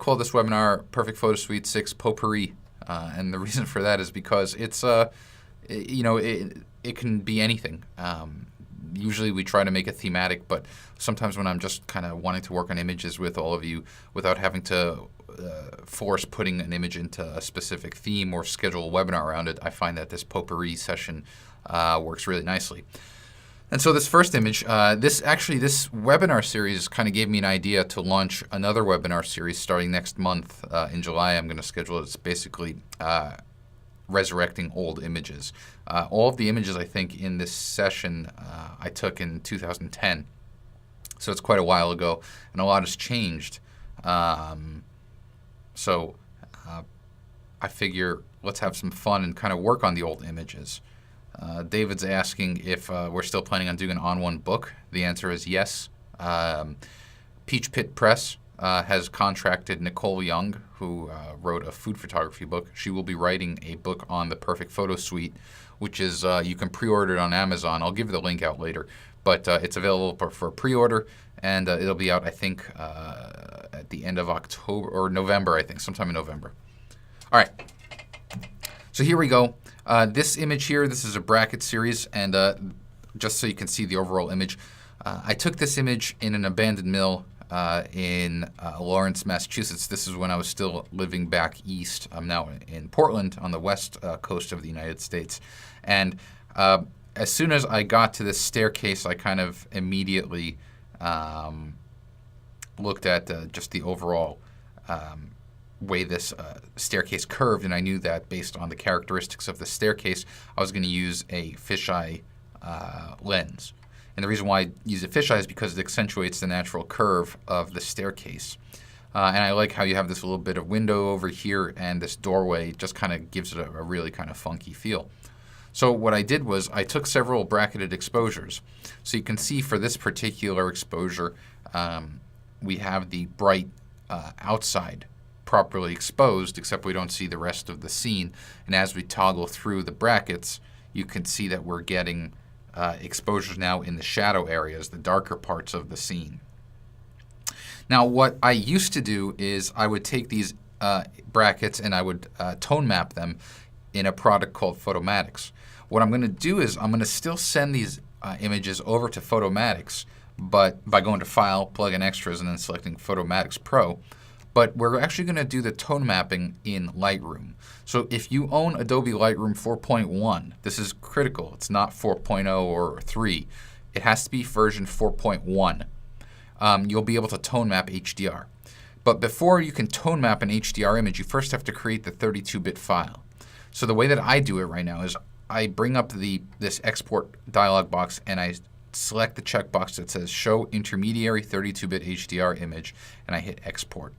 call this webinar Perfect Photo Suite 6 Potpourri. And the reason for that is because it's, it can be anything. Usually we try to make it thematic, but sometimes when I'm just kind of wanting to work on images with all of you without having to force putting an image into a specific theme or schedule a webinar around it, I find that this potpourri session works really nicely. And so this first image, this webinar series kind of gave me an idea to launch another webinar series starting next month in July. I'm going to schedule it. It's basically resurrecting old images. All of the images I think in this session I took in 2010, so it's quite a while ago, and a lot has changed. So I figure let's have some fun and kind of work on the old images. David's asking if we're still planning on doing an on-one book. The answer is yes. Peach Pit Press has contracted Nicole Young, who wrote a food photography book. She will be writing a book on the Perfect Photo Suite, which is, you can pre-order it on Amazon. I'll give the link out later. But it's available for pre-order, and it'll be out, I think, at the end of October, or November, I think, sometime in November. All right. So here we go. This image here, this is a bracket series, and just so you can see the overall image, I took this image in an abandoned mill in Lawrence, Massachusetts. This is when I was still living back east. I'm now in Portland on the west coast of the United States. And as soon as I got to this staircase, I kind of immediately looked at just the overall way this staircase curved, and I knew that based on the characteristics of the staircase, I was going to use a fisheye lens. And the reason why I use a fisheye is because it accentuates the natural curve of the staircase. And I like how you have this little bit of window over here, and this doorway just kind of gives it a really kind of funky feel. So what I did was I took several bracketed exposures. So you can see for this particular exposure, we have the bright outside properly exposed, except we don't see the rest of the scene. And as we toggle through the brackets, you can see that we're getting exposures now in the shadow areas, the darker parts of the scene. Now what I used to do is I would take these brackets and I would tone map them in a product called Photomatics. What I'm going to do is I'm going to still send these images over to Photomatics, but by going to File, Plug in Extras, and then selecting Photomatics Pro. But we're actually going to do the tone mapping in Lightroom. So if you own Adobe Lightroom 4.1, this is critical. It's not 4.0 or 3. It has to be version 4.1. You'll be able to tone map HDR. But before you can tone map an HDR image, you first have to create the 32-bit file. So the way that I do it right now is I bring up this export dialog box and I select the checkbox that says Show Intermediary 32-bit HDR Image, and I hit Export.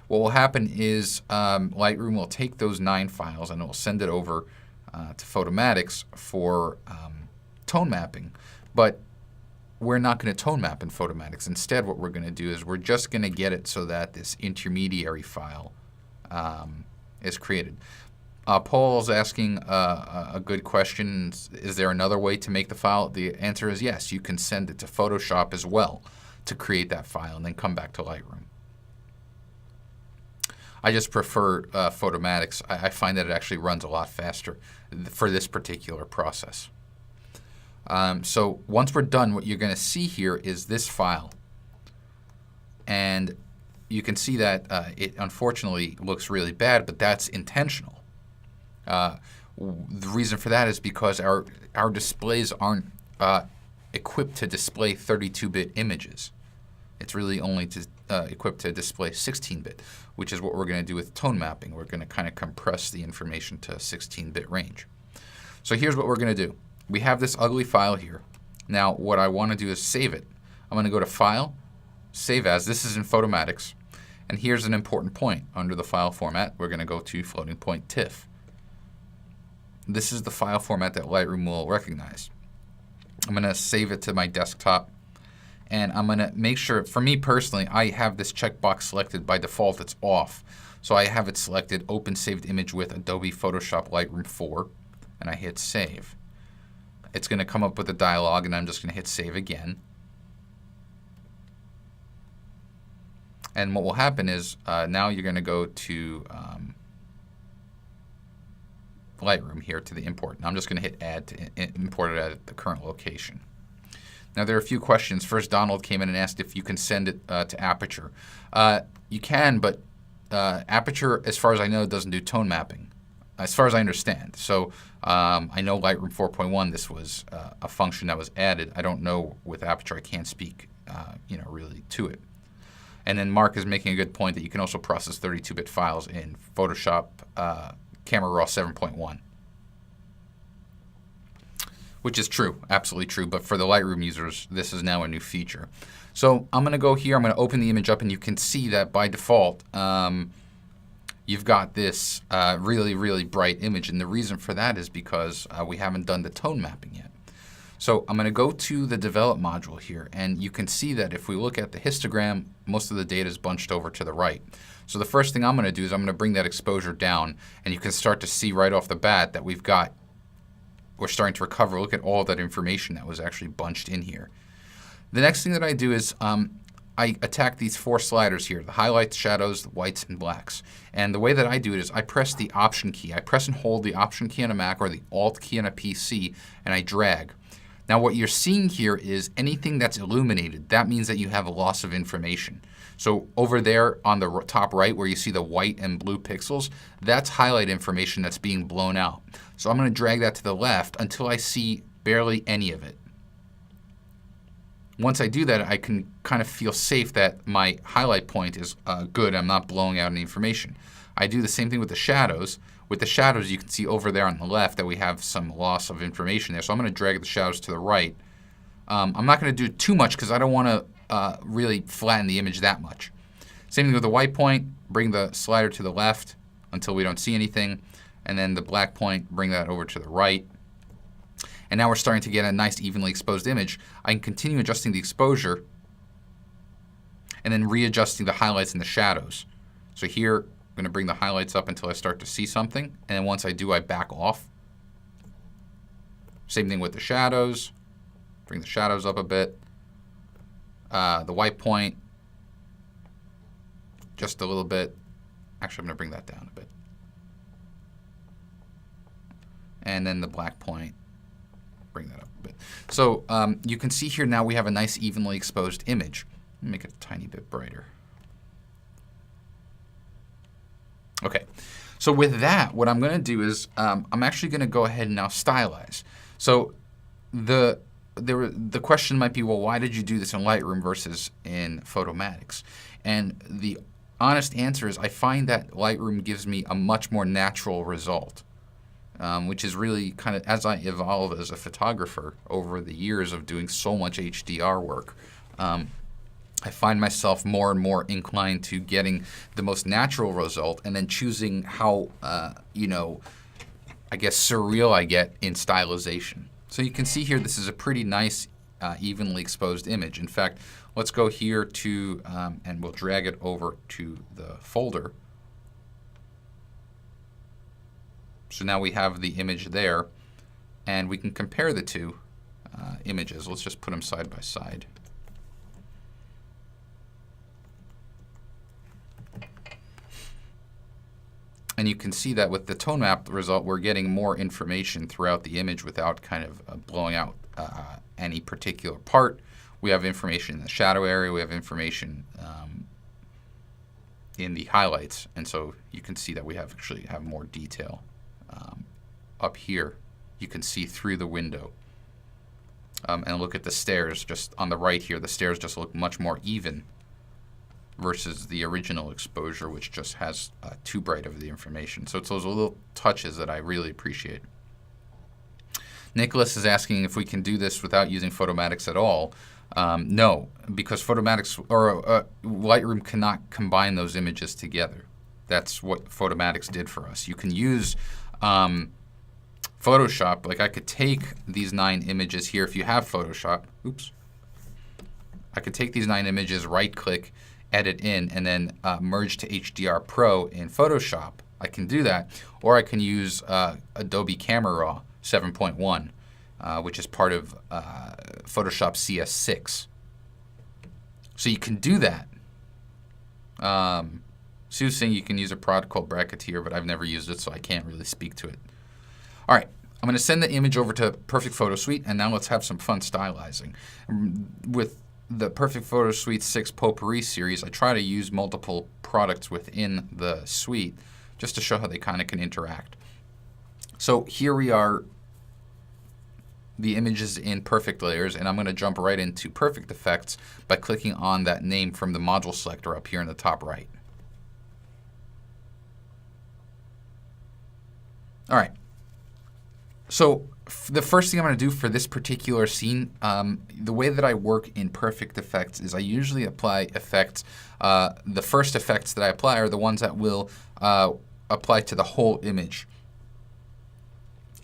What will happen is Lightroom will take those 9 files and it will send it over to Photomatics for tone mapping. But we're not going to tone map in Photomatics. Instead, what we're going to do is we're just going to get it so that this intermediary file is created. Paul's asking a good question. Is there another way to make the file? The answer is yes. You can send it to Photoshop as well to create that file and then come back to Lightroom. I just prefer Photomatics. I find that it actually runs a lot faster for this particular process. So once we're done, what you're going to see here is this file. And you can see that it unfortunately looks really bad, but that's intentional. The reason for that is because our displays aren't equipped to display 32-bit images. It's really only equipped to display 16-bit, which is what we're going to do with tone mapping. We're going to kind of compress the information to a 16-bit range. So here's what we're going to do. We have this ugly file here. Now what I want to do is save it. I'm going to go to File, Save As. This is in Photomatics. And here's an important point. Under the file format, we're going to go to Floating Point TIFF. This is the file format that Lightroom will recognize. I'm going to save it to my desktop. And I'm going to make sure, for me personally, I have this checkbox selected. By default, it's off. So I have it selected, Open Saved Image with Adobe Photoshop Lightroom 4, and I hit Save. It's going to come up with a dialog, and I'm just going to hit Save again. And what will happen is now you're going to go to Lightroom here to the import. And I'm just going to hit add to import it at the current location. Now there are a few questions. First, Donald came in and asked if you can send it to Aperture. You can, but Aperture, as far as I know, doesn't do tone mapping, as far as I understand. So I know Lightroom 4.1, this was a function that was added. I don't know with Aperture. I can't speak, really to it. And then Mark is making a good point that you can also process 32-bit files in Photoshop Camera Raw 7.1. Which is true, absolutely true. But for the Lightroom users, this is now a new feature. So I'm going to go here. I'm going to open the image up, and you can see that by default, you've got this really, really bright image. And the reason for that is because we haven't done the tone mapping yet. So I'm going to go to the Develop module here, and you can see that if we look at the histogram, most of the data is bunched over to the right. So the first thing I'm going to do is I'm going to bring that exposure down, and you can start to see right off the bat that we're starting to recover. Look at all that information that was actually bunched in here. The next thing that I do is I attack these 4 sliders here, the highlights, shadows, the whites, and blacks. And the way that I do it is I press the Option key. I press and hold the Option key on a Mac or the Alt key on a PC, and I drag. Now what you're seeing here is anything that's illuminated. That means that you have a loss of information. So over there on the top right where you see the white and blue pixels, that's highlight information that's being blown out. So I'm going to drag that to the left until I see barely any of it. Once I do that, I can kind of feel safe that my highlight point is good. I'm not blowing out any information. I do the same thing with the shadows. With the shadows, you can see over there on the left that we have some loss of information there. So I'm going to drag the shadows to the right. I'm not going to do too much because I don't want to really flatten the image that much. Same thing with the white point. Bring the slider to the left until we don't see anything. And then the black point, bring that over to the right. And now we're starting to get a nice evenly exposed image. I can continue adjusting the exposure and then readjusting the highlights and the shadows. So here, I'm going to bring the highlights up until I start to see something. And then once I do, I back off. Same thing with the shadows. Bring the shadows up a bit. The white point, just a little bit. Actually, I'm going to bring that down a bit. And then the black point, bring that up a bit. So you can see here now we have a nice evenly exposed image. Let me make it a tiny bit brighter. Okay, so with that, what I'm going to do is I'm actually going to go ahead and now stylize. So the question might be, well, why did you do this in Lightroom versus in Photomatix? And the honest answer is I find that Lightroom gives me a much more natural result. Which is really kind of, as I evolve as a photographer over the years of doing so much HDR work, I find myself more and more inclined to getting the most natural result and then choosing how, I guess, surreal I get in stylization. So you can see here this is a pretty nice, evenly exposed image. In fact, let's go here to, and we'll drag it over to the folder. So now we have the image there, and we can compare the two images. Let's just put them side by side. And you can see that with the tone map result, we're getting more information throughout the image without kind of blowing out any particular part. We have information in the shadow area. We have information in the highlights. And so you can see that we actually have more detail. Up here, you can see through the window. And look at the stairs just on the right here. The stairs just look much more even versus the original exposure, which just has too bright of the information. So it's those little touches that I really appreciate. Nicholas is asking if we can do this without using Photomatix at all. No, because Photomatix or Lightroom cannot combine those images together. That's what Photomatix did for us. You can use Photoshop. Like I could take these 9 images here if you have Photoshop. Oops. I could take these 9 images, right-click, edit in, and then merge to HDR Pro in Photoshop. I can do that. Or I can use Adobe Camera Raw 7.1, which is part of Photoshop CS6. So you can do that. Sue's saying you can use a product called Bracketeer, but I've never used it, so I can't really speak to it. All right, I'm going to send the image over to Perfect Photo Suite, and now let's have some fun stylizing. With the Perfect Photo Suite 6 Potpourri series, I try to use multiple products within the suite just to show how they kind of can interact. So here we are, the images in Perfect Layers, and I'm going to jump right into Perfect Effects by clicking on that name from the module selector up here in the top right. All right. So the first thing I'm going to do for this particular scene, the way that I work in Perfect Effects is I usually apply effects. The first effects that I apply are the ones that will apply to the whole image.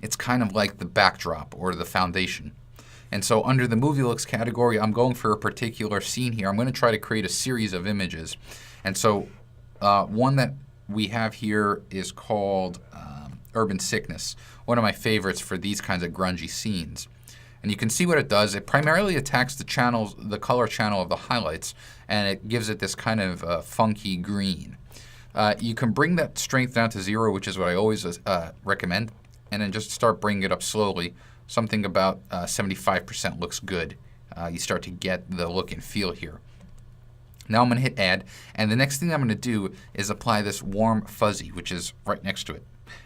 It's kind of like the backdrop or the foundation. And so under the movie looks category, I'm going for a particular scene here. I'm going to try to create a series of images. And so one that we have here is called Urban Sickness, one of my favorites for these kinds of grungy scenes. And you can see what it does. It primarily attacks the channels, the color channel of the highlights, and it gives it this kind of funky green. You can bring that strength down to 0, which is what I always recommend, and then just start bringing it up slowly. Something about 75% looks good. You start to get the look and feel here. Now I'm going to hit Add, and the next thing I'm going to do is apply this Warm Fuzzy, which is right next to it.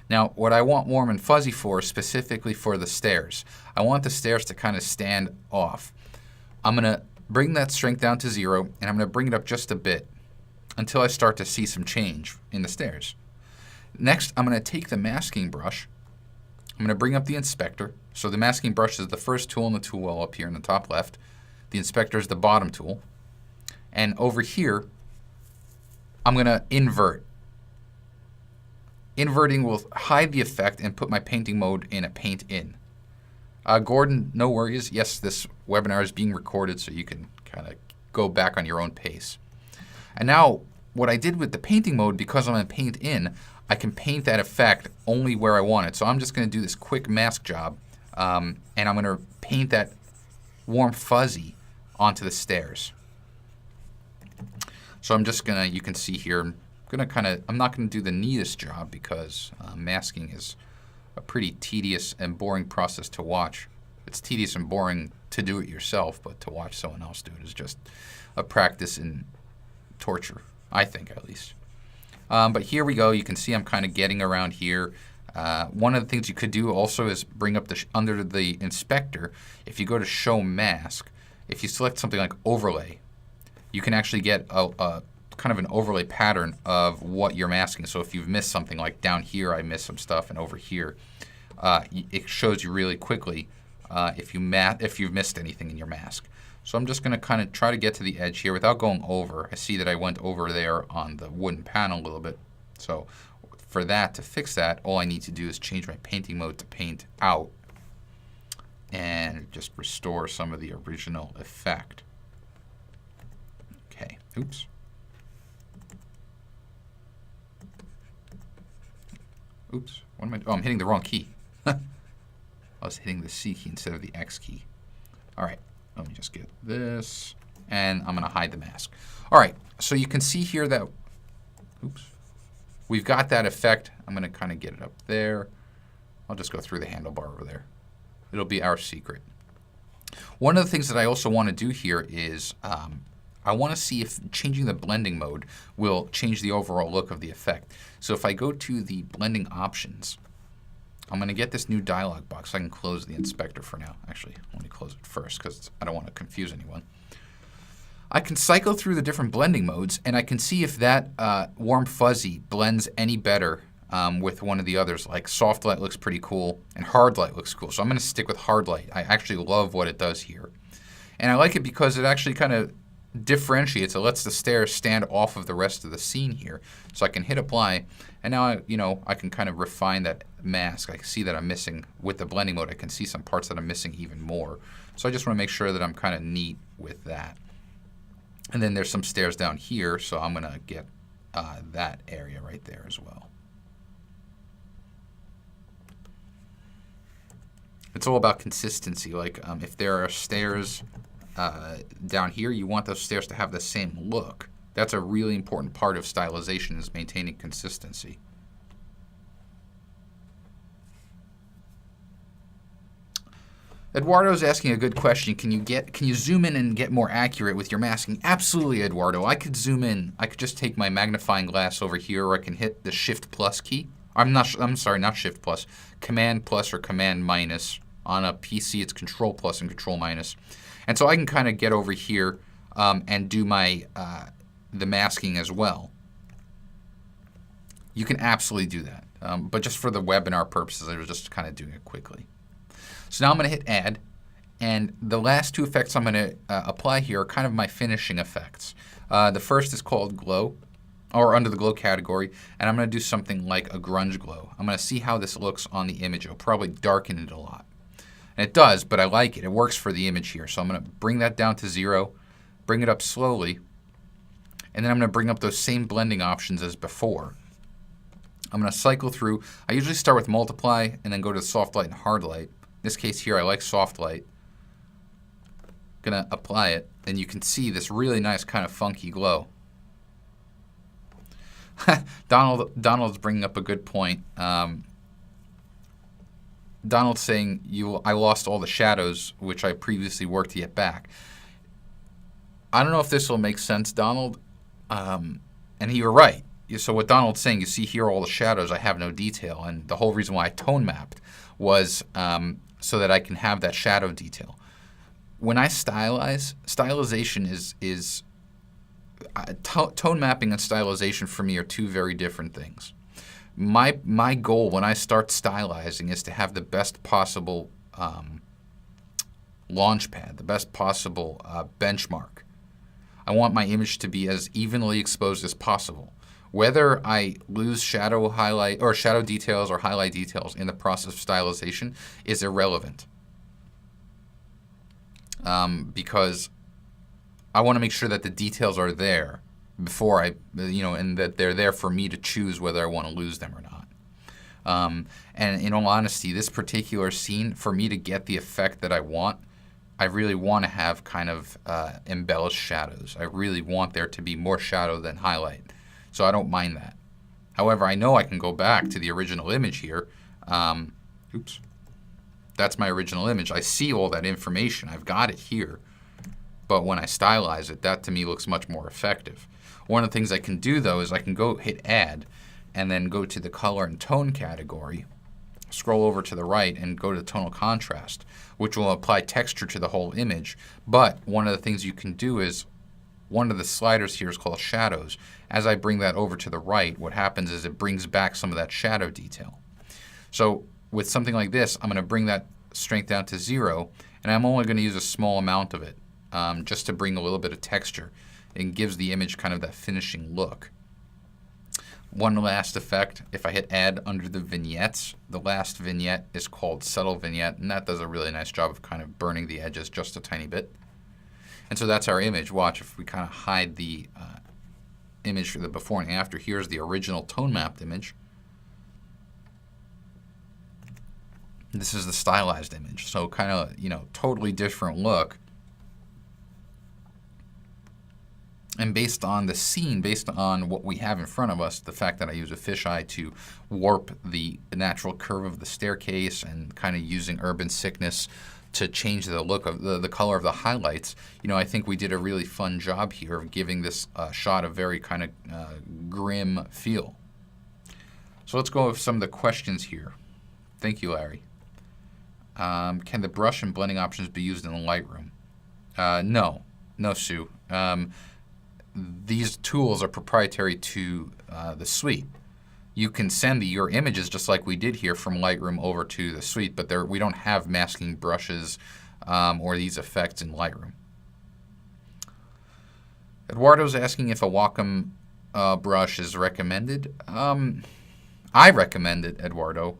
Now, what I want warm and fuzzy for is specifically for the stairs. I want the stairs to kind of stand off. I'm going to bring that strength down to 0, and I'm going to bring it up just a bit until I start to see some change in the stairs. Next, I'm going to take the masking brush. I'm going to bring up the inspector. So the masking brush is the first tool in the tool well up here in the top left. The inspector is the bottom tool. And over here, I'm going to invert. Inverting will hide the effect and put my painting mode in a paint in. Gordon, no worries. Yes, this webinar is being recorded, so you can kind of go back on your own pace. And now, what I did with the painting mode, because I'm in paint in, I can paint that effect only where I want it. So I'm just going to do this quick mask job, and I'm going to paint that warm fuzzy onto the stairs. So I'm just going to, you can see here, I'm not going to do the neatest job because masking is a pretty tedious and boring process to watch. It's tedious and boring to do it yourself, but to watch someone else do it is just a practice in torture, I think at least. But here we go. You can see I'm kind of getting around here. One of the things you could do also is bring up under the inspector. If you go to Show Mask, if you select something like Overlay, you can actually get a kind of an overlay pattern of what you're masking. So if you've missed something, like down here I missed some stuff, and over here it shows you really quickly if you've missed anything in your mask. So I'm just going to kind of try to get to the edge here without going over. I see that I went over there on the wooden panel a little bit. So for that, to fix that, all I need to do is change my painting mode to paint out and just restore some of the original effect. Okay, oops. Oops, what am I doing? Oh, I'm hitting the wrong key. I was hitting the C key instead of the X key. All right, let me just get this, and I'm going to hide the mask. All right, so you can see here that, oops, we've got that effect. I'm going to kind of get it up there. I'll just go through the handlebar over there. It'll be our secret. One of the things that I also want to do here is I want to see if changing the blending mode will change the overall look of the effect. So if I go to the blending options, I'm going to get this new dialog box. I can close the inspector for now. Actually, let me close it first because I don't want to confuse anyone. I can cycle through the different blending modes, and I can see if that warm fuzzy blends any better with one of the others. Like soft light looks pretty cool, and hard light looks cool. So I'm going to stick with hard light. I actually love what it does here. And I like it because it actually kind of differentiates. It lets the stairs stand off of the rest of the scene here. So I can hit apply, and now I can kind of refine that mask. I can see that I'm missing with the blending mode. I can see some parts that I'm missing even more. So I just want to make sure that I'm kind of neat with that. And then there's some stairs down here, so I'm going to get that area right there as well. It's all about consistency. Like if there are stairs down here, you want those stairs to have the same look That's a really important part of stylization, is maintaining consistency. Eduardo's asking a good question. Can you zoom in and get more accurate with your masking? Absolutely, Eduardo. I could zoom in. I could just take my magnifying glass over here, or I can hit the Shift plus key. I'm sorry, not Shift plus. Command plus or Command minus. On a PC, it's Control plus and Control minus. And so I can kind of get over here and do my the masking as well. You can absolutely do that. But just for the webinar purposes, I was just kind of doing it quickly. So now I'm going to hit Add, and the last two effects I'm going to apply here are kind of my finishing effects. The first is called Glow, or under the Glow category, and I'm going to do something like a grunge glow. I'm going to see how this looks on the image. It'll probably darken it a lot. And it does, but I like it. It works for the image here. So I'm going to bring that down to 0, bring it up slowly, and then I'm going to bring up those same blending options as before. I'm going to cycle through. I usually start with multiply and then go to soft light and hard light. In this case here, I like soft light. Going to apply it, and you can see this really nice kind of funky glow. Donald's bringing up a good point. Donald's saying, I lost all the shadows, which I previously worked to get back. I don't know if this will make sense, Donald. And you were right. So what Donald's saying, you see here all the shadows, I have no detail. And the whole reason why I tone mapped was so that I can have that shadow detail. When I stylize, stylization is tone mapping and stylization for me are two very different things. My goal when I start stylizing is to have the best possible launch pad, the best possible benchmark. I want my image to be as evenly exposed as possible. Whether I lose shadow highlight or shadow details or highlight details in the process of stylization is irrelevant, because I want to make sure that the details are there before and that they're there for me to choose whether I want to lose them or not. And in all honesty, this particular scene, for me to get the effect that I want, I really want to have kind of embellished shadows. I really want there to be more shadow than highlight. So I don't mind that. However, I know I can go back to the original image here. Oops. That's my original image. I see all that information. I've got it here. But when I stylize it, that to me looks much more effective. One of the things I can do, though, is I can go hit Add and then go to the Color and Tone category, scroll over to the right, and go to Tonal Contrast, which will apply texture to the whole image. But one of the things you can do is, one of the sliders here is called Shadows. As I bring that over to the right, what happens is it brings back some of that shadow detail. So with something like this, I'm going to bring that strength down to 0, and I'm only going to use a small amount of it just to bring a little bit of texture. It gives the image kind of that finishing look. One last effect, if I hit Add under the vignettes, the last vignette is called Subtle Vignette, and that does a really nice job of kind of burning the edges just a tiny bit. And so that's our image. Watch, if we kind of hide the image for the before and after, here's the original tone mapped image. This is the stylized image. So kind of, totally different look. And based on the scene, based on what we have in front of us, the fact that I use a fisheye to warp the natural curve of the staircase and kind of using urban sickness to change the look of the color of the highlights, I think we did a really fun job here of giving this shot a very kind of grim feel. So let's go with some of the questions here. Thank you, Larry. Can the brush and blending options be used in Lightroom? No, Sue. These tools are proprietary to the suite. You can send your images just like we did here from Lightroom over to the suite, but we don't have masking brushes or these effects in Lightroom. Eduardo's asking if a Wacom brush is recommended. I recommend it, Eduardo.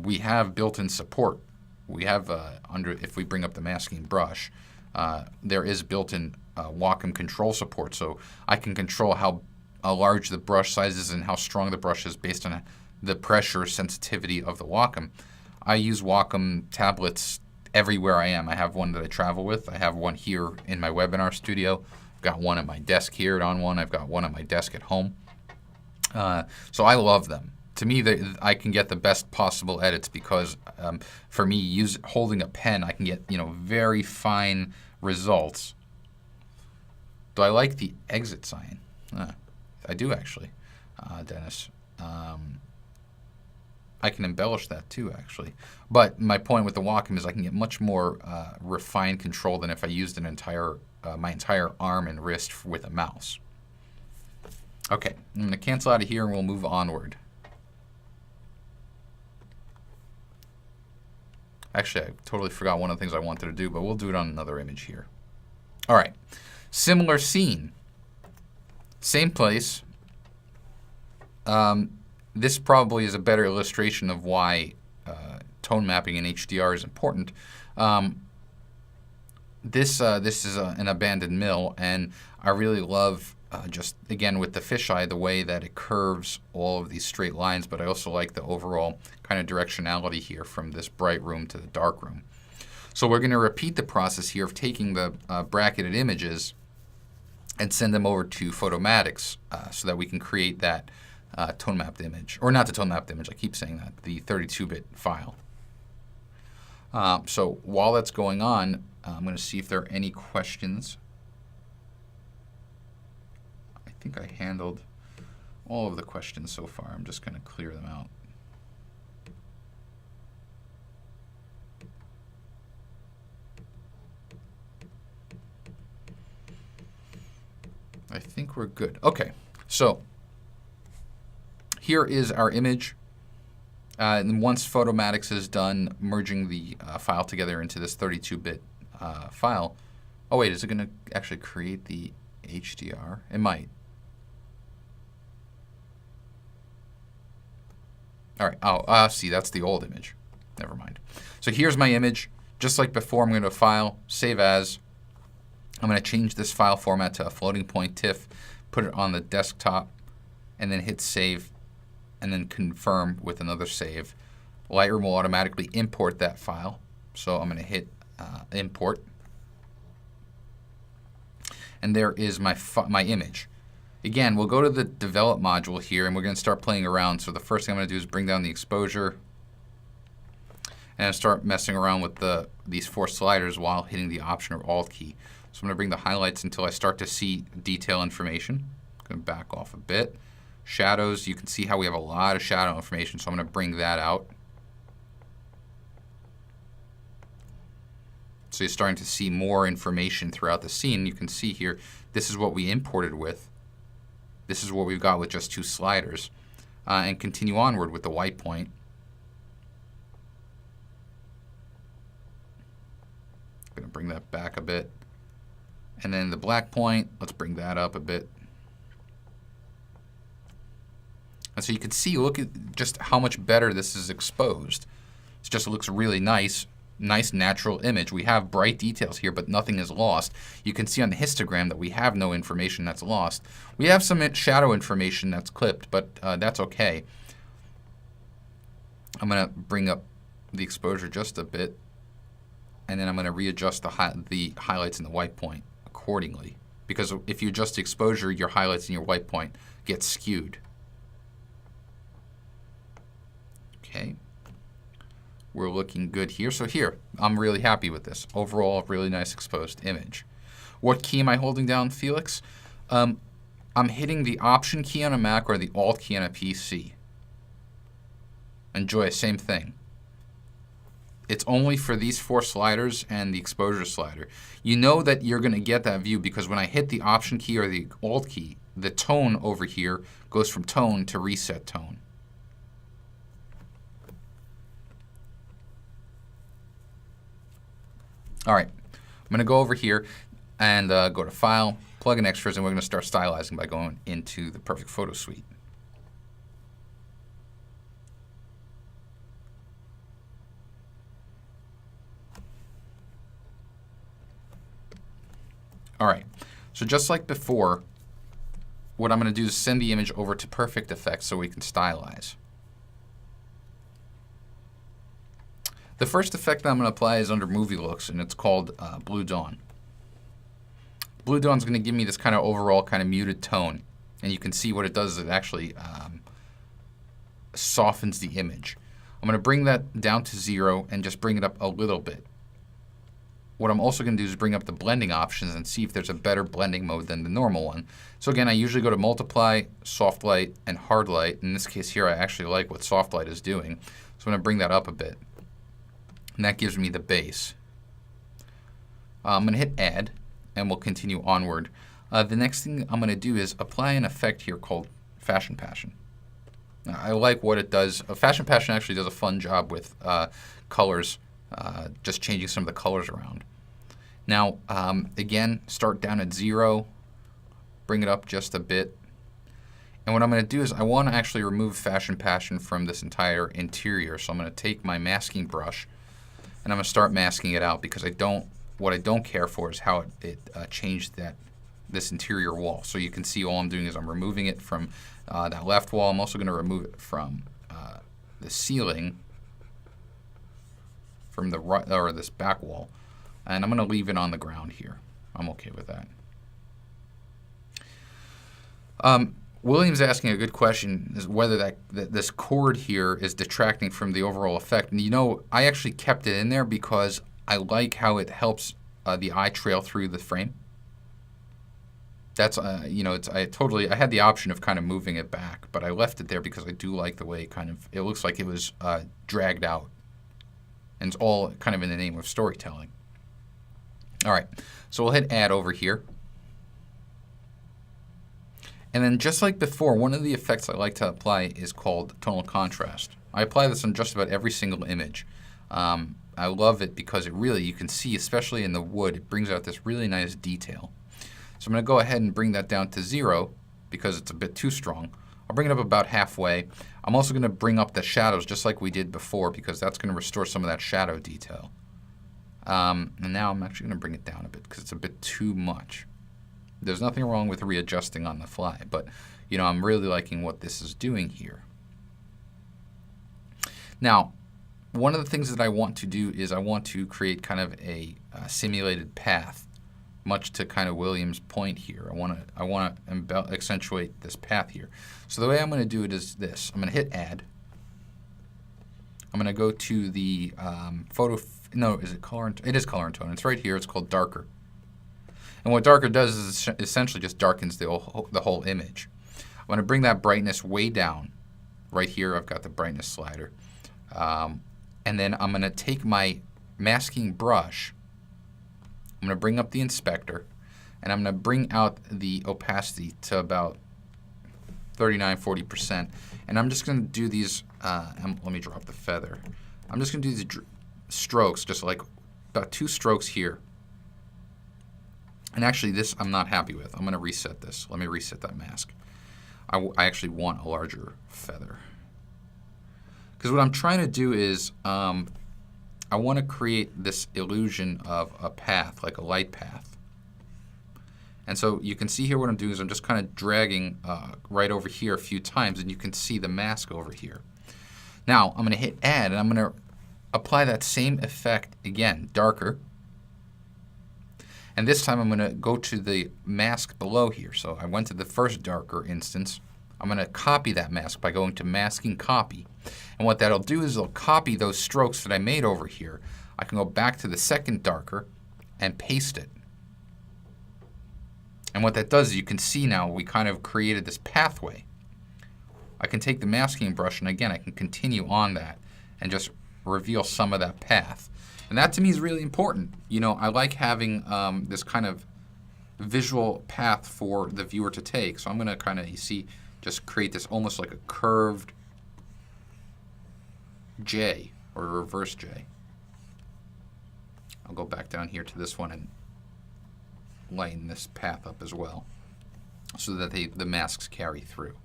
We have built-in support. We have if we bring up the masking brush, there is built-in Wacom control support, so I can control how large the brush size is and how strong the brush is based on the pressure sensitivity of the Wacom. I use Wacom tablets everywhere I am. I have one that I travel with. I have one here in my webinar studio. I've got one at my desk here on one. I've got one at my desk at home. So I love them. To me, I can get the best possible edits because for me, holding a pen, I can get very fine results. Do I like the exit sign? I do actually, Dennis. I can embellish that too, actually. But my point with the Wacom is I can get much more refined control than if I used my entire arm and wrist with a mouse. Okay, I'm going to cancel out of here and we'll move onward. Actually, I totally forgot one of the things I wanted to do, but we'll do it on another image here. All right, similar scene. Same place. This probably is a better illustration of why tone mapping in HDR is important. This is an abandoned mill, and I really love just, again, with the fisheye, the way that it curves all of these straight lines, but I also like the overall kind of directionality here from this bright room to the dark room. So we're going to repeat the process here of taking the bracketed images and send them over to Photomatics so that we can create that tone mapped image. Or not the tone mapped image, I keep saying that, the 32-bit file. So while that's going on, I'm going to see if there are any questions. I think I handled all of the questions so far. I'm just going to clear them out. I think we're good. Okay, so here is our image. And once Photomatics is done merging the file together into this 32-bit file, oh wait, is it going to actually create the HDR? It might. All right, oh, see, that's the old image. Never mind. So here's my image. Just like before, I'm going to File, Save As. I'm going to change this file format to a floating point TIFF, put it on the desktop, and then hit Save, and then confirm with another save. Lightroom will automatically import that file. So I'm going to hit Import. And there is my image. Again, we'll go to the Develop module here, and we're going to start playing around. So the first thing I'm going to do is bring down the exposure and start messing around with these 4 sliders while hitting the Option or Alt key. So I'm going to bring the highlights until I start to see detail information. I'm going to back off a bit. Shadows, you can see how we have a lot of shadow information, so I'm going to bring that out. So you're starting to see more information throughout the scene. You can see here, this is what we imported with. This is what we've got with just 2 sliders. And continue onward with the white point. I'm going to bring that back a bit. And then the black point, let's bring that up a bit. And so you can see, look at just how much better this is exposed. It just looks really nice. Nice natural image. We have bright details here, but nothing is lost. You can see on the histogram that we have no information that's lost. We have some shadow information that's clipped, but that's okay. I'm going to bring up the exposure just a bit, and then I'm going to readjust the highlights and the white point accordingly. Because if you adjust the exposure, your highlights and your white point get skewed. Okay. We're looking good here. So here, I'm really happy with this. Overall, really nice exposed image. What key am I holding down, Felix? I'm hitting the Option key on a Mac or the Alt key on a PC. Enjoy, same thing. It's only for these 4 sliders and the exposure slider. You know that you're going to get that view because when I hit the Option key or the Alt key, the tone over here goes from tone to reset tone. All right, I'm going to go over here and go to File, Plug in Extras, and we're going to start stylizing by going into the Perfect Photo Suite. All right, so just like before, what I'm going to do is send the image over to Perfect Effects so we can stylize. The first effect that I'm going to apply is under Movie Looks, and it's called Blue Dawn. Blue Dawn's going to give me this kind of overall kind of muted tone. And you can see what it does is it actually softens the image. I'm going to bring that down to 0 and just bring it up a little bit. What I'm also going to do is bring up the blending options and see if there's a better blending mode than the normal one. So again, I usually go to multiply, soft light, and hard light. In this case here, I actually like what soft light is doing. So I'm going to bring that up a bit. And that gives me the base. I'm going to hit add, and we'll continue onward. The next thing I'm going to do is apply an effect here called Fashion Passion. Now, I like what it does. Fashion Passion actually does a fun job with colors, just changing some of the colors around. Now, again, start down at 0, bring it up just a bit. And what I'm going to do is I want to actually remove Fashion Passion from this entire interior. So I'm going to take my masking brush, and I'm going to start masking it out because what I don't care for is how it changed this interior wall. So you can see all I'm doing is I'm removing it from that left wall. I'm also going to remove it from the ceiling, from the right, or this back wall, and I'm going to leave it on the ground here. I'm okay with that. William's asking a good question, is whether this cord here is detracting from the overall effect. And you know, I actually kept it in there because I like how it helps the eye trail through the frame. That's you know, I had the option of kind of moving it back, but I left it there because I do like the way it looks like it was dragged out, and it's all kind of in the name of storytelling. All right, so we'll hit add over here. And then just like before, one of the effects I like to apply is called tonal contrast. I apply this on just about every single image. I love it because you can see, especially in the wood, it brings out this really nice detail. So I'm going to go ahead and bring that down to 0 because it's a bit too strong. I'll bring it up about halfway. I'm also going to bring up the shadows just like we did before because that's going to restore some of that shadow detail. And now I'm actually going to bring it down a bit because it's a bit too much. There's nothing wrong with readjusting on the fly, but you know, I'm really liking what this is doing here. Now, one of the things that I want to do is I want to create kind of a simulated path, much to kind of William's point here. I want to accentuate this path here. So the way I'm going to do it is this. I'm going to hit add. I'm going to go to the is it color? It is color and tone. It's right here. It's called darker. And what darker does is essentially just darkens the whole image. I'm going to bring that brightness way down. Right here, I've got the brightness slider. And then I'm going to take my masking brush. I'm going to bring up the inspector, and I'm going to bring out the opacity to about 39–40%. And I'm just going to do these, let me drop the feather. I'm just going to do these strokes, just like about 2 strokes here. And actually this I'm not happy with. I'm going to reset this. Let me reset that mask. I actually want a larger feather. Because what I'm trying to do is I want to create this illusion of a path, like a light path. And so you can see here what I'm doing is I'm just kind of dragging right over here a few times, and you can see the mask over here. Now I'm going to hit add, and I'm going to apply that same effect again, darker. And this time I'm going to go to the mask below here. So I went to the first darker instance. I'm going to copy that mask by going to masking copy. And what that'll do is it'll copy those strokes that I made over here. I can go back to the second darker and paste it. And what that does is you can see now we kind of created this pathway. I can take the masking brush, and again I can continue on that and just reveal some of that path. And that to me is really important. You know, I like having this kind of visual path for the viewer to take. So I'm going to kind of, you see, just create this almost like a curved J or a reverse J. I'll go back down here to this one and lighten this path up as well so that the masks carry through.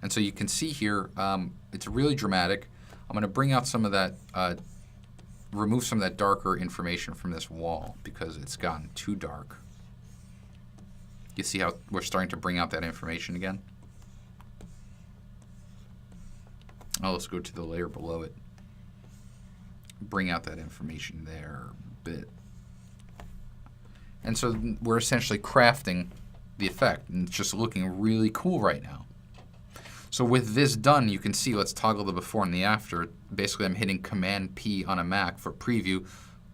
And so you can see here, it's really dramatic. I'm going to bring out some of that, remove some of that darker information from this wall because it's gotten too dark. You see how we're starting to bring out that information again? Oh, let's go to the layer below it. Bring out that information there a bit. And so we're essentially crafting the effect, and it's just looking really cool right now. So with this done, you can see, let's toggle the before and the after. Basically, I'm hitting Command P on a Mac for preview.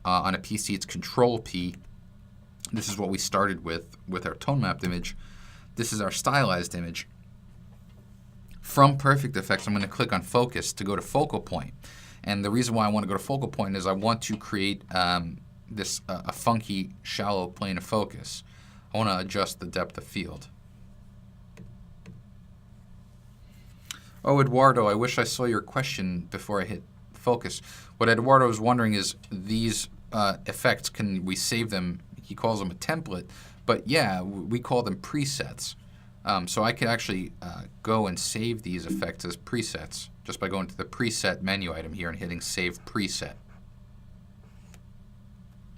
On a PC, it's Control P. This is what we started with our tone mapped image. This is our stylized image. From Perfect Effects, I'm going to click on Focus to go to Focal Point. And the reason why I want to go to Focal Point is I want to create a funky, shallow plane of focus. I want to adjust the depth of field. Oh, Eduardo, I wish I saw your question before I hit focus. What Eduardo was wondering is these effects, can we save them? He calls them a template, but yeah, we call them presets. So I could actually go and save these effects as presets just by going to the preset menu item here and hitting Save Preset.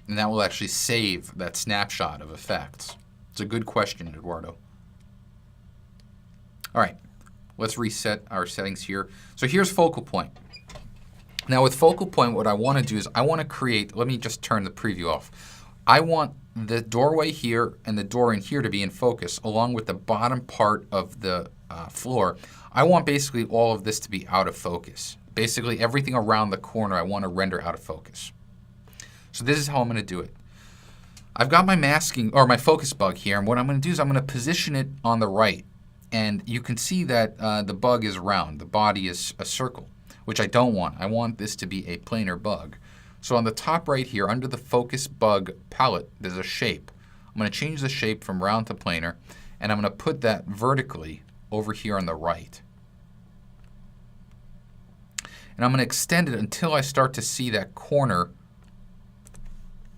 And that will actually save that snapshot of effects. It's a good question, Eduardo. All right, let's reset our settings here. So here's focal point. Now with focal point, what I want to do is I want to create, let me just turn the preview off. I want the doorway here and the door in here to be in focus, along with the bottom part of the floor. I want basically all of this to be out of focus. Basically everything around the corner I want to render out of focus. So this is how I'm going to do it. I've got my masking, or my focus bug here, and what I'm going to do is I'm going to position it on the right. And you can see that the bug is round. The body is a circle, which I don't want. I want this to be a planar bug. So on the top right here, under the focus bug palette, there's a shape. I'm going to change the shape from round to planar, and I'm going to put that vertically over here on the right. And I'm going to extend it until I start to see that corner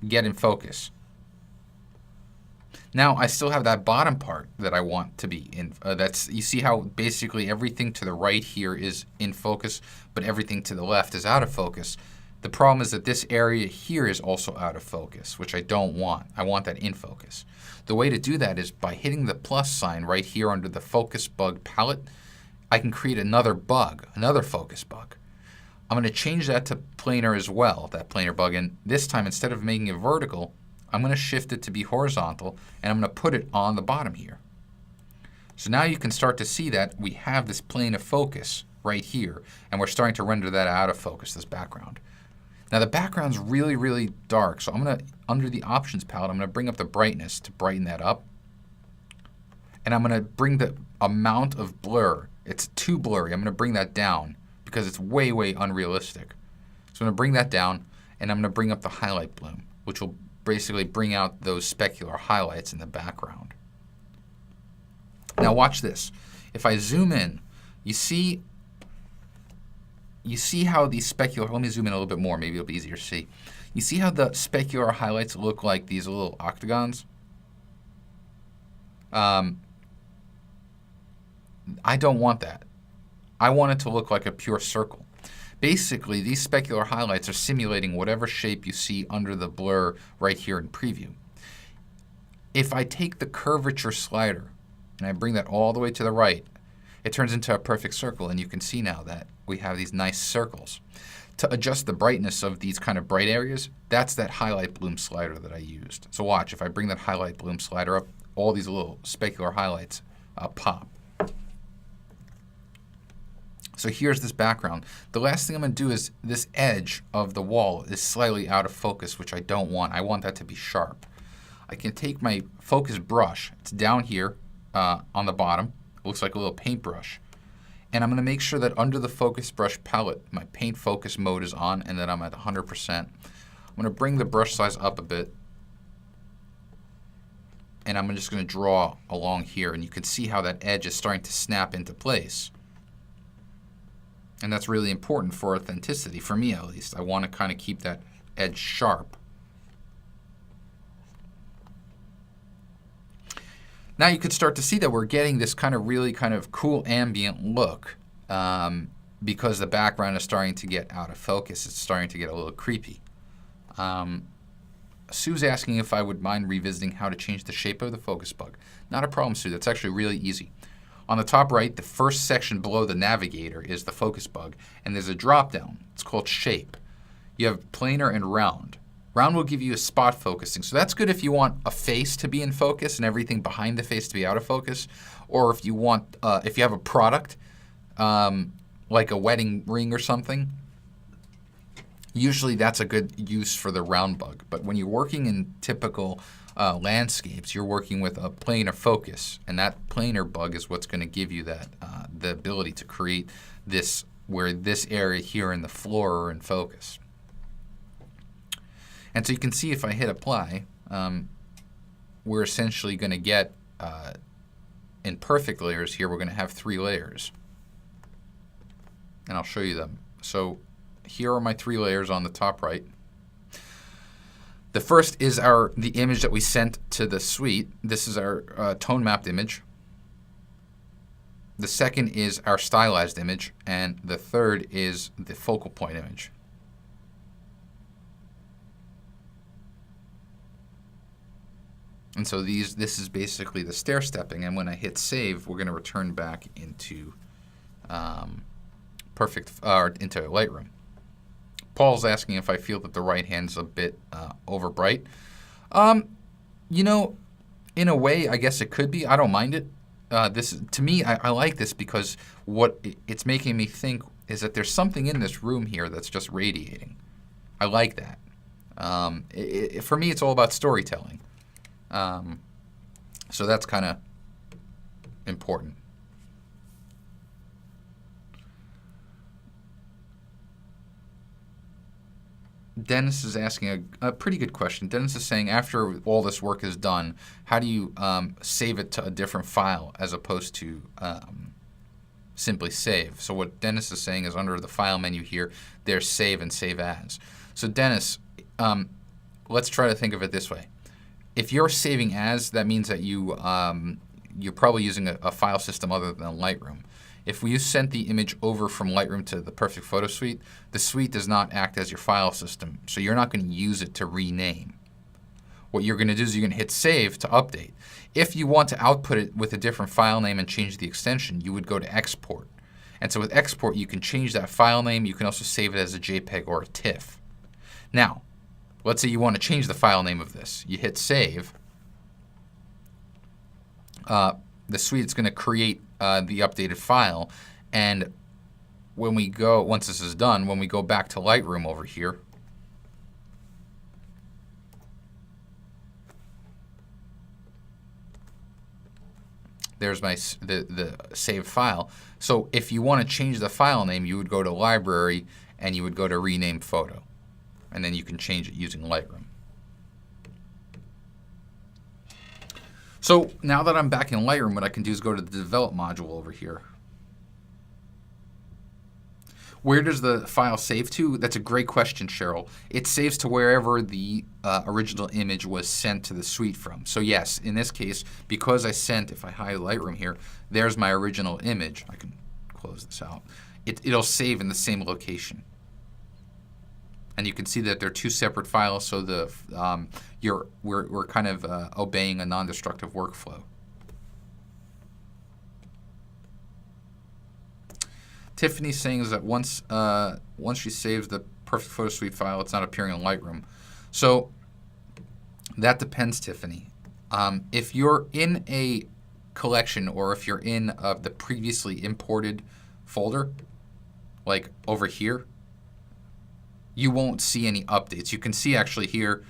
get in focus. Now I still have that bottom part that I want to be in. You see how basically everything to the right here is in focus, but everything to the left is out of focus. The problem is that this area here is also out of focus, which I don't want. I want that in focus. The way to do that is by hitting the plus sign right here under the focus bug palette. I can create another bug, another focus bug. I'm going to change that to planar as well, that planar bug, and this time instead of making it vertical, I'm going to shift it to be horizontal, and I'm going to put it on the bottom here. So now you can start to see that we have this plane of focus right here, and we're starting to render that out of focus, this background. Now the background's really, really dark, so I'm going to, under the options palette, I'm going to bring up the brightness to brighten that up. And I'm going to bring the amount of blur. It's too blurry. I'm going to bring that down because it's way, way unrealistic. So I'm going to bring that down, and I'm going to bring up the highlight bloom, which will basically bring out those specular highlights in the background. Now watch this. If I zoom in, you see how these specular, let me zoom in a little bit more, maybe it'll be easier to see. You see how the specular highlights look like these little octagons? I don't want that. I want it to look like a pure circle. Basically, these specular highlights are simulating whatever shape you see under the blur right here in preview. If I take the curvature slider and I bring that all the way to the right, it turns into a perfect circle, and you can see now that we have these nice circles. To adjust the brightness of these kind of bright areas, that's that highlight bloom slider that I used. So watch, if I bring that highlight bloom slider up, all these little specular highlights pop. So here's this background. The last thing I'm going to do is this edge of the wall is slightly out of focus, which I don't want. I want that to be sharp. I can take my focus brush. It's down here on the bottom. It looks like a little paintbrush. And I'm going to make sure that under the focus brush palette, my paint focus mode is on and that I'm at 100%. I'm going to bring the brush size up a bit. And I'm just going to draw along here. And you can see how that edge is starting to snap into place. And that's really important for authenticity, for me at least. I want to kind of keep that edge sharp. Now you could start to see that we're getting this kind of really kind of cool ambient look because the background is starting to get out of focus. It's starting to get a little creepy. Sue's asking if I would mind revisiting how to change the shape of the focus bug. Not a problem, Sue. That's actually really easy. On the top right, the first section below the navigator is the focus bug, and there's a drop down. It's called shape. You have planar and round. Round will give you a spot focusing. So that's good if you want a face to be in focus and everything behind the face to be out of focus. Or if you want, if you have a product, like a wedding ring or something, usually that's a good use for the round bug. But when you're working in typical landscapes, you're working with a planar focus. And that planar bug is what's going to give you that, the ability to create this, where this area here in the floor are in focus. And so you can see if I hit apply, we're essentially going to get, in perfect layers here, we're going to have 3 layers. And I'll show you them. So here are my 3 layers on the top right. The first is the image that we sent to the suite. This is our tone mapped image. The second is our stylized image. And the third is the focal point image. And so this is basically the stair stepping, and when I hit save, we're going to return back into into Lightroom. Paul's asking if I feel that the right hand's a bit over bright. You know, in a way, I guess it could be. I don't mind it. To me, I like this because what it's making me think is that there's something in this room here that's just radiating. I like that. For me, it's all about storytelling. So that's kind of important. Dennis is asking a pretty good question. Dennis is saying, after all this work is done, how do you save it to a different file as opposed to simply save? So what Dennis is saying is under the file menu here, there's save and save as. So Dennis, let's try to think of it this way. If you're saving as, that means that you're probably using a file system other than Lightroom. If you sent the image over from Lightroom to the Perfect Photo Suite, the suite does not act as your file system, so you're not going to use it to rename. What you're going to do is you're going to hit save to update. If you want to output it with a different file name and change the extension, you would go to export. And so with export, you can change that file name. You can also save it as a JPEG or a TIFF. Now, let's say you want to change the file name of this. You hit save. The suite is going to create the updated file, and when we go, once this is done, when we go back to Lightroom over here, there's my the saved file. So if you want to change the file name, you would go to Library and you would go to Rename Photo, and then you can change it using Lightroom. So now that I'm back in Lightroom, what I can do is go to the Develop module over here. Where does the file save to? That's a great question, Cheryl. It saves to wherever the original image was sent to the suite from. So yes, in this case, because I sent, if I hide Lightroom here, there's my original image. I can close this out. It'll save in the same location. And you can see that they're 2 separate files, so we're kind of obeying a non-destructive workflow. Tiffany's saying is that once she saves the Perfect Photo Suite file, it's not appearing in Lightroom. So that depends, Tiffany. If you're in a collection or if you're in the previously imported folder, like over here, you won't see any updates. You can see actually here,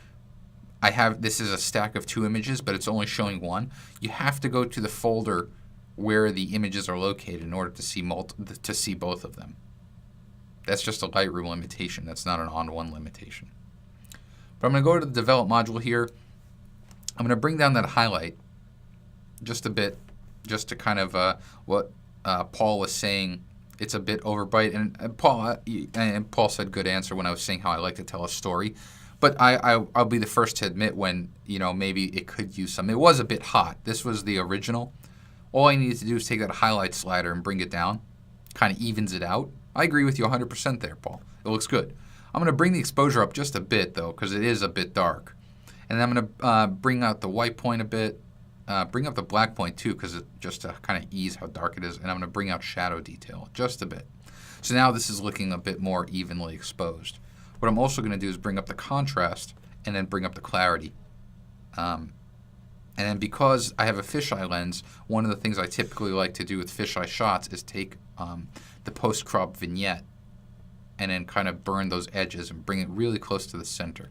this is a stack of 2 images, but it's only showing 1. You have to go to the folder where the images are located in order to see both of them. That's just a Lightroom limitation. That's not an on-one limitation. But I'm going to go to the Develop module here. I'm going to bring down that highlight just a bit, just to kind of what Paul was saying. It's a bit overbright, and Paul said good answer when I was saying how I like to tell a story. But I'll be the first to admit when, maybe it could use some. It was a bit hot. This was the original. All I needed to do is take that highlight slider and bring it down. Kind of evens it out. I agree with you 100% there, Paul. It looks good. I'm going to bring the exposure up just a bit, though, because it is a bit dark. And I'm going to bring out the white point a bit. Bring up the black point too, because just to kind of ease how dark it is. And I'm going to bring out shadow detail just a bit. So now this is looking a bit more evenly exposed. What I'm also going to do is bring up the contrast and then bring up the clarity. And then because I have a fisheye lens, one of the things I typically like to do with fisheye shots is take the post-crop vignette and then kind of burn those edges and bring it really close to the center.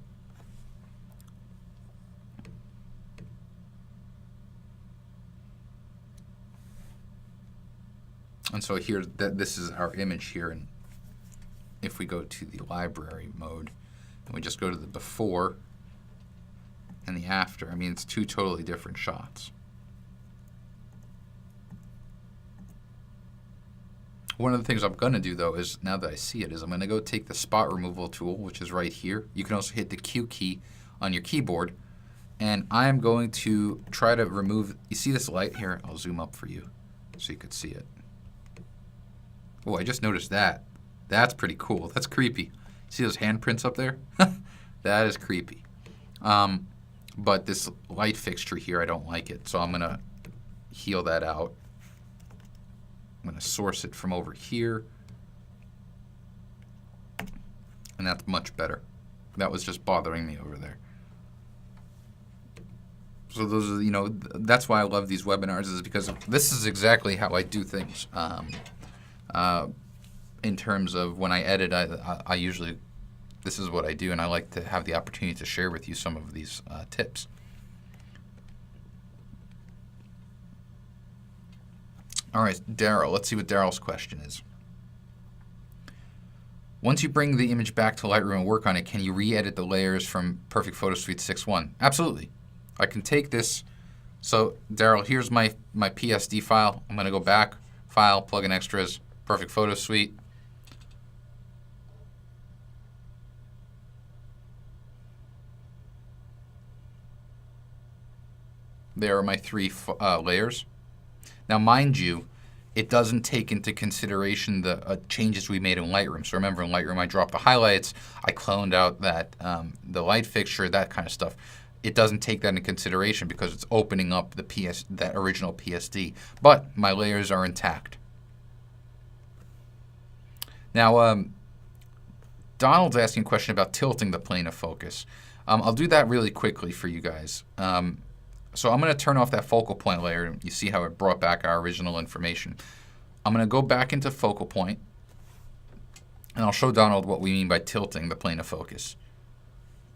And so here, this is our image here. And if we go to the library mode, and we just go to the before and the after, I mean, it's two totally different shots. One of the things I'm going to do, though, is now that I see it, is I'm going to go take the spot removal tool, which is right here. You can also hit the Q key on your keyboard. And I'm going to try to remove, you see this light here? I'll zoom up for you so you could see it. Oh, I just noticed that. That's pretty cool. That's creepy. See those handprints up there? That is creepy. But this light fixture here, I don't like it. So I'm going to heal that out. I'm going to source it from over here. And that's much better. That was just bothering me over there. So those are, you know, that's why I love these webinars, is because this is exactly how I do things. In terms of when I edit, I usually, this is what I do, and I like to have the opportunity to share with you some of these tips. All right, Daryl, let's see what Daryl's question is. Once you bring the image back to Lightroom and work on it, can you re-edit the layers from Perfect Photo Suite 6.1? Absolutely. I can take this. So, Daryl, here's my PSD file. I'm going to go back, File, Plugin Extras, Perfect Photo Suite. There are my three layers. Now, mind you, it doesn't take into consideration the changes we made in Lightroom. So remember, in Lightroom, I dropped the highlights, I cloned out that the light fixture, that kind of stuff. It doesn't take that into consideration because it's opening up the that original PSD. But my layers are intact. Now, Donald's asking a question about tilting the plane of focus. I'll do that really quickly for you guys. So I'm going to turn off that focal point layer. You see how it brought back our original information. I'm going to go back into focal point, and I'll show Donald what we mean by tilting the plane of focus.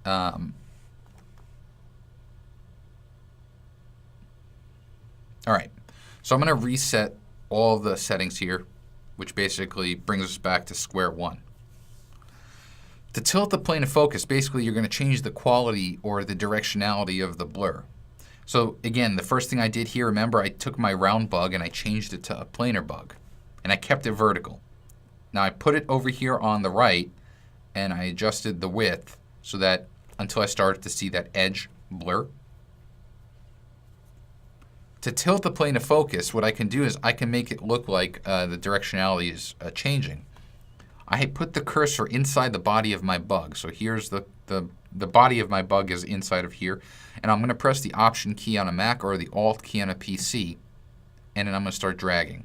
All right, so I'm going to reset all of the settings here, which basically brings us back to square one. To tilt the plane of focus, basically you're going to change the quality or the directionality of the blur. So again, the first thing I did here, remember, I took my round bug and I changed it to a planar bug, and I kept it vertical. Now I put it over here on the right, and I adjusted the width so that until I started to see that edge blur. To tilt the plane of focus, what I can do is I can make it look like the directionality is changing. I put the cursor inside the body of my bug. So here's the body of my bug is inside of here. And I'm going to press the Option key on a Mac or the Alt key on a PC. And then I'm going to start dragging.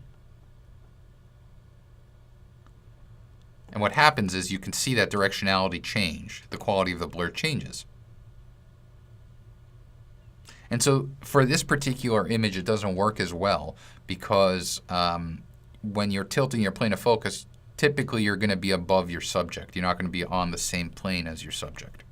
And what happens is you can see that directionality change. The quality of the blur changes. And so for this particular image, it doesn't work as well because when you're tilting your plane of focus, typically you're going to be above your subject. You're not going to be on the same plane as your subject.